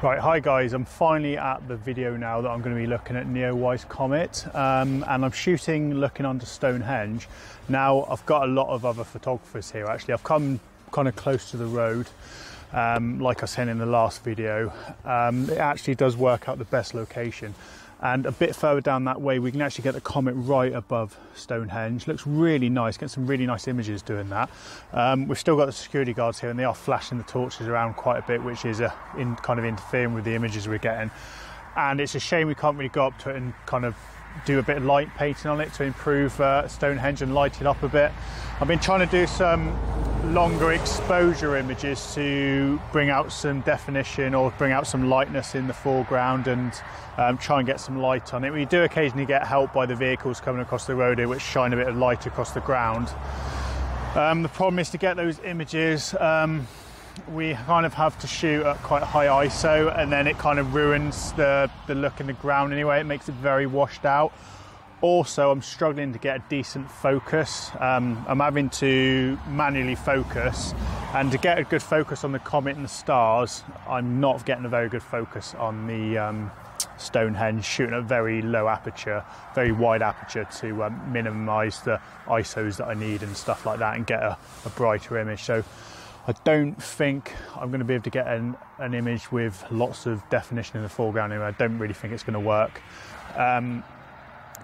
Right, hi guys, I'm finally at the video now that I'm going to be looking at Neowise Comet, and I'm shooting looking onto Stonehenge. Now I've got a lot of other photographers here actually. I've come kind of close to the road, like I said in the last video. It actually does work out the best location, and a bit further down that way we can actually get the Comet right above Stonehenge. Looks really nice, get some really nice images doing that. We've still got the security guards here and they are flashing the torches around quite a bit, which is kind of interfering with the images we're getting. And it's a shame we can't really go up to it and kind of do a bit of light painting on it to improve Stonehenge and light it up a bit. I've been trying to do some longer exposure images to bring out some definition or bring out some lightness in the foreground and try and get some light on it. We do occasionally get help by the vehicles coming across the road here which shine a bit of light across the ground. The problem is to get those images we kind of have to shoot at quite high ISO, and then it kind of ruins the look in the ground anyway. It makes it very washed out. Also, I'm struggling to get a decent focus. I'm having to manually focus, and to get a good focus on the comet and the stars, I'm not getting a very good focus on the Stonehenge, shooting at very low aperture, very wide aperture to minimise the ISOs that I need and stuff like that and get a brighter image. So I don't think I'm going to be able to get an image with lots of definition in the foreground anyway. I don't really think it's going to work.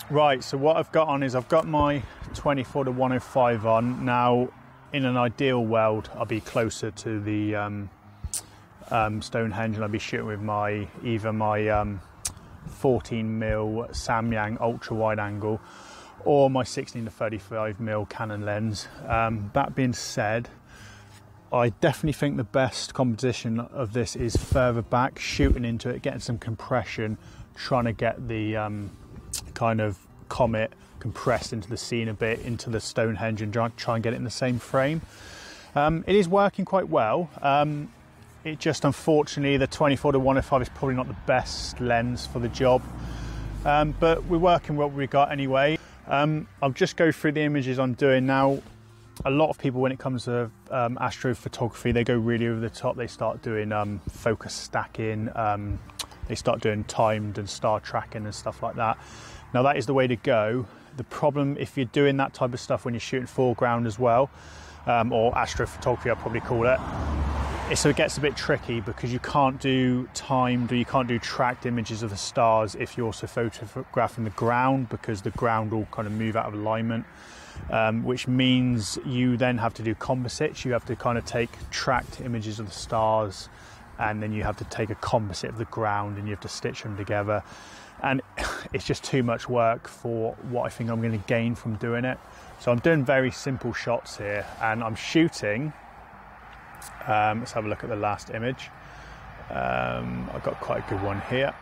Right, so what I've got on is I've got my 24-105 on. Now, in an ideal world, I'll be closer to the Stonehenge, and I'll be shooting with either my 14mm Samyang ultra wide angle or my 16-35mm Canon lens. That being said, I definitely think the best composition of this is further back, shooting into it, getting some compression, trying to get the kind of comet compressed into the scene a bit, into the Stonehenge, and try and get it in the same frame. It is working quite well. It just, unfortunately, the 24-105 is probably not the best lens for the job, but we're working what we got anyway. I'll just go through the images I'm doing now. A lot of people, when it comes to astrophotography, they go really over the top. They start doing focus stacking, they start doing timed and star tracking and stuff like that. Now that is the way to go. The problem, if you're doing that type of stuff when you're shooting foreground as well, or astrophotography I'll probably call it, so it gets a bit tricky because you can't do timed or you can't do tracked images of the stars if you're also photographing the ground, because the ground will kind of move out of alignment. Which means you then have to do composites. You have to kind of take tracked images of the stars, and then you have to take a composite of the ground and you have to stitch them together, and it's just too much work for what I think I'm going to gain from doing it. So I'm doing very simple shots here, and I'm shooting, let's have a look at the last image. I've got quite a good one here.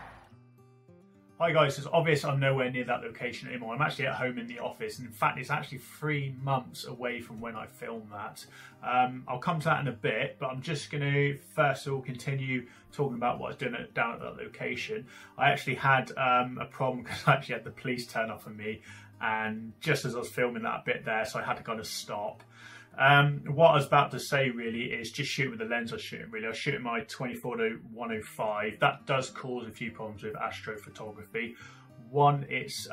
Hi guys, it's obvious I'm nowhere near that location anymore. I'm actually at home in the office, and in fact it's actually 3 months away from when I filmed that. I'll come to that in a bit, but I'm just going to first of all continue talking about what I was doing down at that location. I actually had a problem because I actually had the police turn up on me, and just as I was filming that bit there, so I had to kind of stop. What I was about to say really is just shoot with the lens I was shooting really. I was shooting my 24-105. That does cause a few problems with astrophotography. One, it's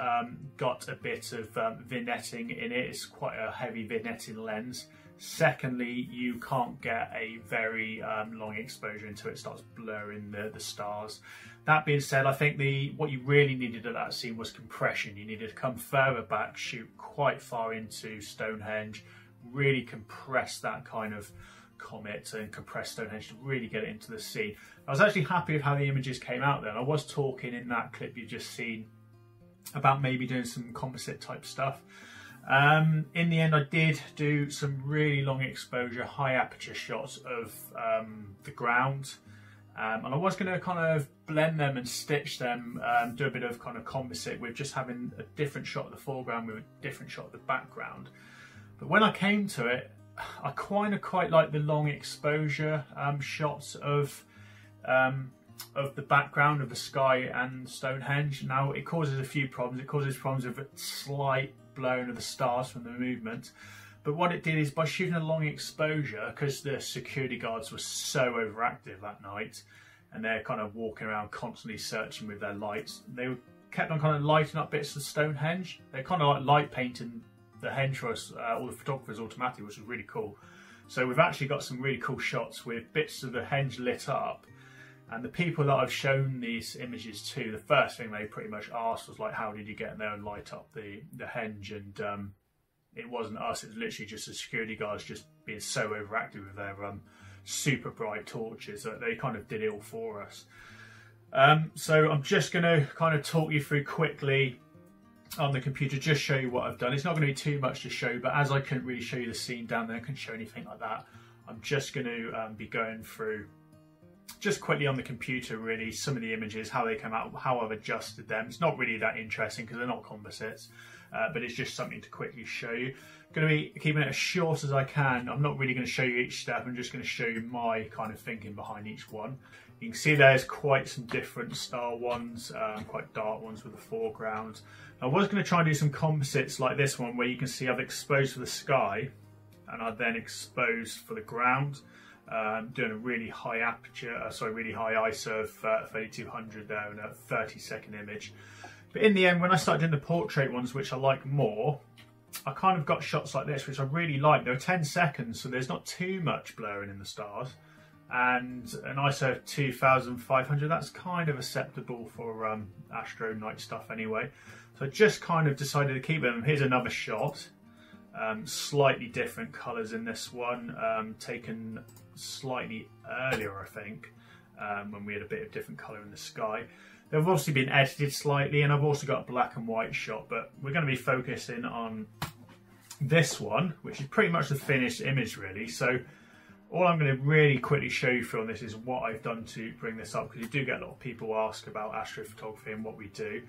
got a bit of vignetting in it. It's quite a heavy vignetting lens. Secondly, you can't get a very long exposure into it. It starts blurring the stars. That being said, I think what you really needed at that scene was compression. You needed to come further back, shoot quite far into Stonehenge, really compress that kind of comet and compress Stonehenge to really get it into the scene. I was actually happy with how the images came out then. I was talking in that clip you've just seen about maybe doing some composite type stuff. In the end I did do some really long exposure, high aperture shots of the ground, and I was going to kind of blend them and stitch them, do a bit of kind of composite with just having a different shot of the foreground with a different shot of the background. But when I came to it, I quite like the long exposure shots of the background of the sky and Stonehenge. Now it causes a few problems. It causes problems with a slight blurring of the stars from the movement. But what it did is, by shooting a long exposure, because the security guards were so overactive that night, and they're kind of walking around constantly searching with their lights. They kept on kind of lighting up bits of Stonehenge. They're kind of like light painting the henge for us, all the photographers automatically, which is really cool. So we've actually got some really cool shots with bits of the henge lit up. And the people that I've shown these images to, the first thing they pretty much asked was like, how did you get in there and light up the henge? And it wasn't us, it was literally just the security guards just being so overactive with their super bright torches that they kind of did it all for us. So I'm just going to kind of talk you through quickly on the computer, just show you what I've done. It's not going to be too much to show, but as I couldn't really show you the scene down there, I couldn't show anything like that, I'm just going to be going through just quickly on the computer really some of the images, how they come out, how I've adjusted them. It's not really that interesting because they're not composites, but it's just something to quickly show you. I'm going to be keeping it as short as I can. I'm not really going to show you each step, I'm just going to show you my kind of thinking behind each one. You can see there's quite some different style ones, quite dark ones with the foreground. I was going to try and do some composites like this one where you can see I've exposed for the sky and I've then exposed for the ground. Doing a really high aperture, really high ISO of 3200 there in a 30-second image. But in the end, when I started doing the portrait ones, which I like more, I kind of got shots like this, which I really like. They're 10 seconds, so there's not too much blurring in the stars. And an ISO of 2500, that's kind of acceptable for astro night stuff anyway. So I just kind of decided to keep them. Here's another shot. Slightly different colours in this one, taken slightly earlier I think, when we had a bit of different colour in the sky. They've obviously been edited slightly, and I've also got a black and white shot, but we're going to be focusing on this one, which is pretty much the finished image really. So all I'm going to really quickly show you through on this is what I've done to bring this up, because you do get a lot of people ask about astrophotography and what we do.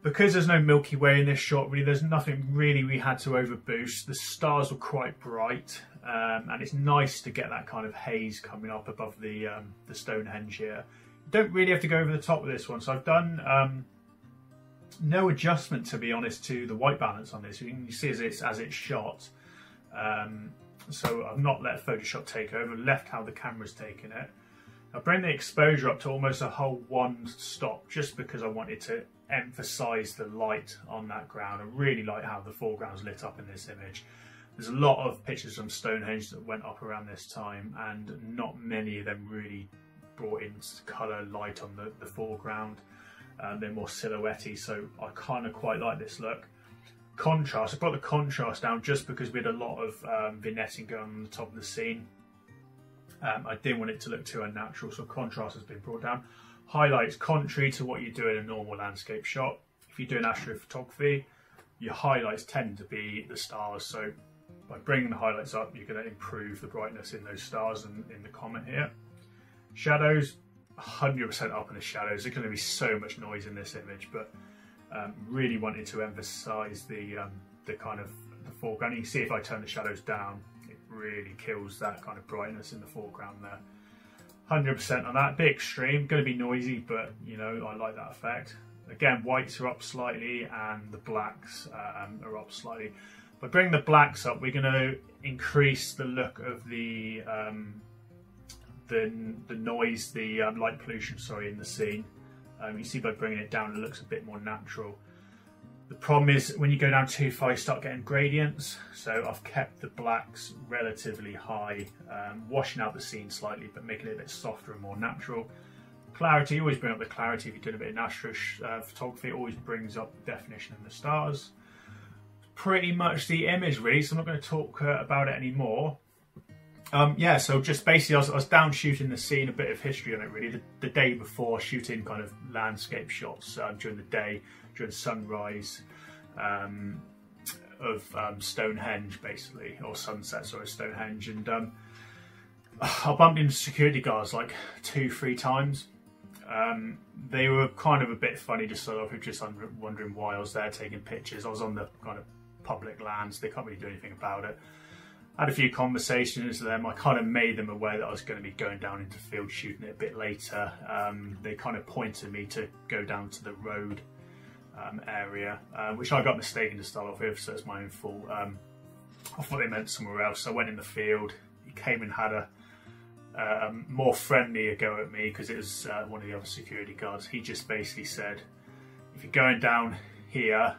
Because there's no Milky Way in this shot, really, there's nothing really we had to overboost. The stars were quite bright, and it's nice to get that kind of haze coming up above the Stonehenge here. You don't really have to go over the top of this one, so I've done no adjustment, to be honest, to the white balance on this. You can see as it's shot. So I've not let Photoshop take over, left how the camera's taken it. I bring the exposure up to almost a whole one stop, just because I wanted to emphasize the light on that ground. I really like how the foreground's lit up in this image. There's a lot of pictures from Stonehenge that went up around this time, and not many of them really brought in colour light on the foreground. They're more silhouette-y, so I kind of quite like this look. Contrast, I brought the contrast down just because we had a lot of vignetting going on the top of the scene. I didn't want it to look too unnatural, so contrast has been brought down. Highlights, contrary to what you do in a normal landscape shot. If you're doing astrophotography, your highlights tend to be the stars, so by bringing the highlights up, you're going to improve the brightness in those stars and in the comet here. Shadows, 100% up in the shadows. There's going to be so much noise in this image, but really wanted to emphasize the kind of the foreground. You can see if I turn the shadows down, it really kills that kind of brightness in the foreground there. 100% on that. Bit extreme, going to be noisy, but you know, I like that effect. Again, whites are up slightly and the blacks are up slightly. By bringing the blacks up, we're going to increase the look of the noise, the light pollution, sorry, in the scene. You see by bringing it down, it looks a bit more natural. The problem is when you go down too far, you start getting gradients. So I've kept the blacks relatively high, washing out the scene slightly, but making it a bit softer and more natural. Clarity, always bring up the clarity. If you're doing a bit of astro photography, it always brings up the definition in the stars. Pretty much the image really, so I'm not going to talk about it anymore. Yeah, so just basically I was down shooting the scene, a bit of history on it really. The day before, shooting kind of landscape shots during the day, during sunrise of Stonehenge basically, or sunset, sorry, Stonehenge. And I bumped into security guards like 2-3 times. They were kind of a bit funny, just sort of just wondering why I was there taking pictures. I was on the kind of public lands, they can't really do anything about it. I had a few conversations with them. I kind of made them aware that I was going to be going down into field shooting it a bit later. They kind of pointed me to go down to the road area, which I got mistaken to start off with, so it's my own fault. I thought they meant somewhere else, so I went in the field. He came and had more friendly a go at me, because it was one of the other security guards. He just basically said, if you're going down here,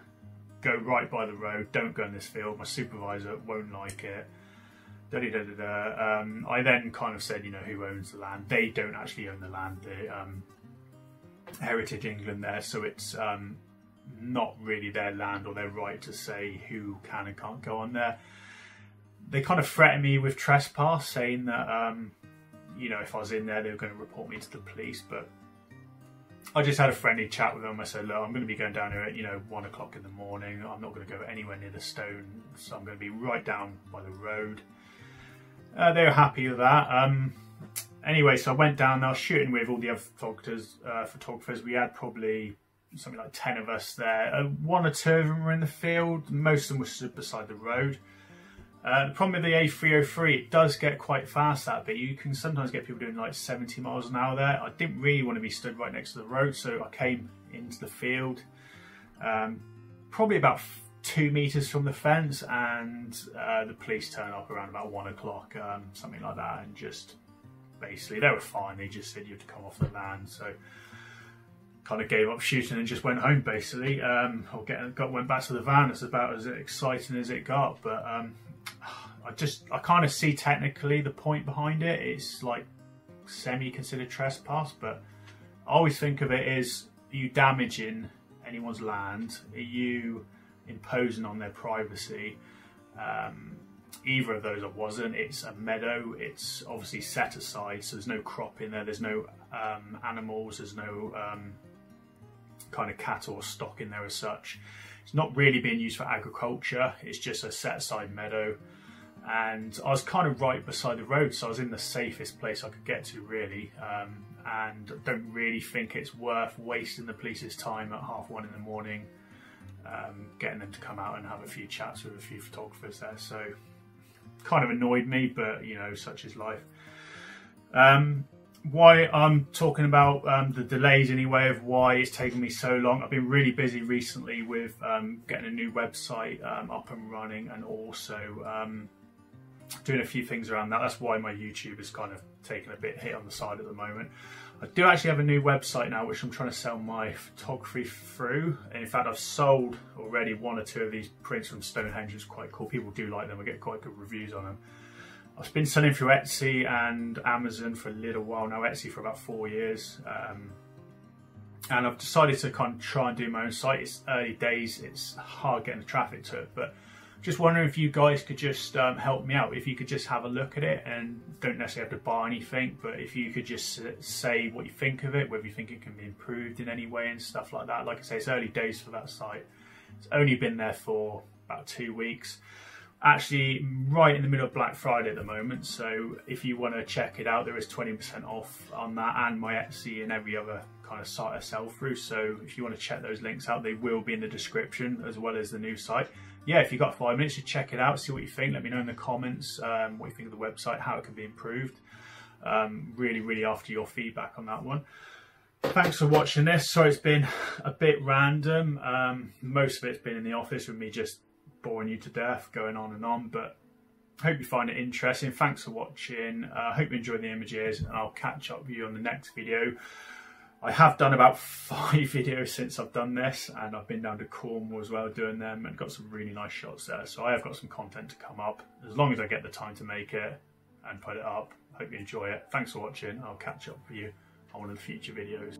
go right by the road, don't go in this field, my supervisor won't like it. I then kind of said, you know, who owns the land? They don't actually own the land, the Heritage England there, so it's not really their land or their right to say who can and can't go on there. They kind of threatened me with trespass, saying that you know, if I was in there, they were going to report me to the police. But I just had a friendly chat with them. I said, look, I'm going to be going down here at, you know, 1 o'clock in the morning. I'm not going to go anywhere near the stone, so I'm going to be right down by the road. They were happy with that. Anyway, so I went down. I was shooting with all the other photographers. We had probably something like 10 of us there. 1 or 2 of them were in the field. Most of them were stood beside the road. The problem with the A303, it does get quite fast, that bit. You can sometimes get people doing like 70 miles an hour there. I didn't really want to be stood right next to the road, so I came into the field, probably about 2 meters from the fence, and the police turned up around about 1 o'clock, something like that, and just basically, they were fine. They just said you had to come off the land, so kind of gave up shooting and just went home, basically. Went back to the van. It's about as exciting as it got, but I kind of see technically the point behind it. It's like semi-considered trespass, but I always think of it as, are you damaging anyone's land? Are you imposing on their privacy? Either of those I wasn't. It's a meadow. It's obviously set aside, so there's no crop in there. There's no animals. There's no kind of cattle or stock in there as such. It's not really being used for agriculture. It's just a set aside meadow. And I was kind of right beside the road, so I was in the safest place I could get to, really. And I don't really think it's worth wasting the police's time at 1:30 in the morning, getting them to come out and have a few chats with a few photographers there. So kind of annoyed me, but you know, such is life. Why I'm talking about the delays anyway, of why it's taken me so long. I've been really busy recently with getting a new website up and running, and also doing a few things around that. That's why my YouTube is kind of taking a bit hit on the side at the moment. I do actually have a new website now, which I'm trying to sell my photography through. And in fact, I've sold already 1 or 2 of these prints from Stonehenge. It's quite cool. People do like them. I get quite good reviews on them. I've been selling through Etsy and Amazon for a little while now. Etsy for about 4 years. And I've decided to kind of try and do my own site. It's early days. It's hard getting the traffic to it, but just wondering if you guys could just help me out. If you could just have a look at it, and don't necessarily have to buy anything, but if you could just say what you think of it, whether you think it can be improved in any way and stuff like that. Like I say, it's early days for that site. It's only been there for about 2 weeks. Actually, right in the middle of Black Friday at the moment, so if you want to check it out, there is 20% off on that, and my Etsy and every other kind of site I sell through. So if you want to check those links out, they will be in the description, as well as the new site. Yeah, if you've got 5 minutes to check it out, see what you think. Let me know in the comments what you think of the website, how it can be improved. Really after your feedback on that one. Thanks for watching this. Sorry, it's been a bit random. Most of it's been in the office with me just boring you to death, going on and on, but hope you find it interesting. Thanks for watching. Hope you enjoy the images, and I'll catch up with you on the next video. I have done about 5 videos since I've done this, and I've been down to Cornwall as well doing them, and got some really nice shots there. So I have got some content to come up, as long as I get the time to make it and put it up. Hope you enjoy it. Thanks for watching. I'll catch up with you on one of the future videos.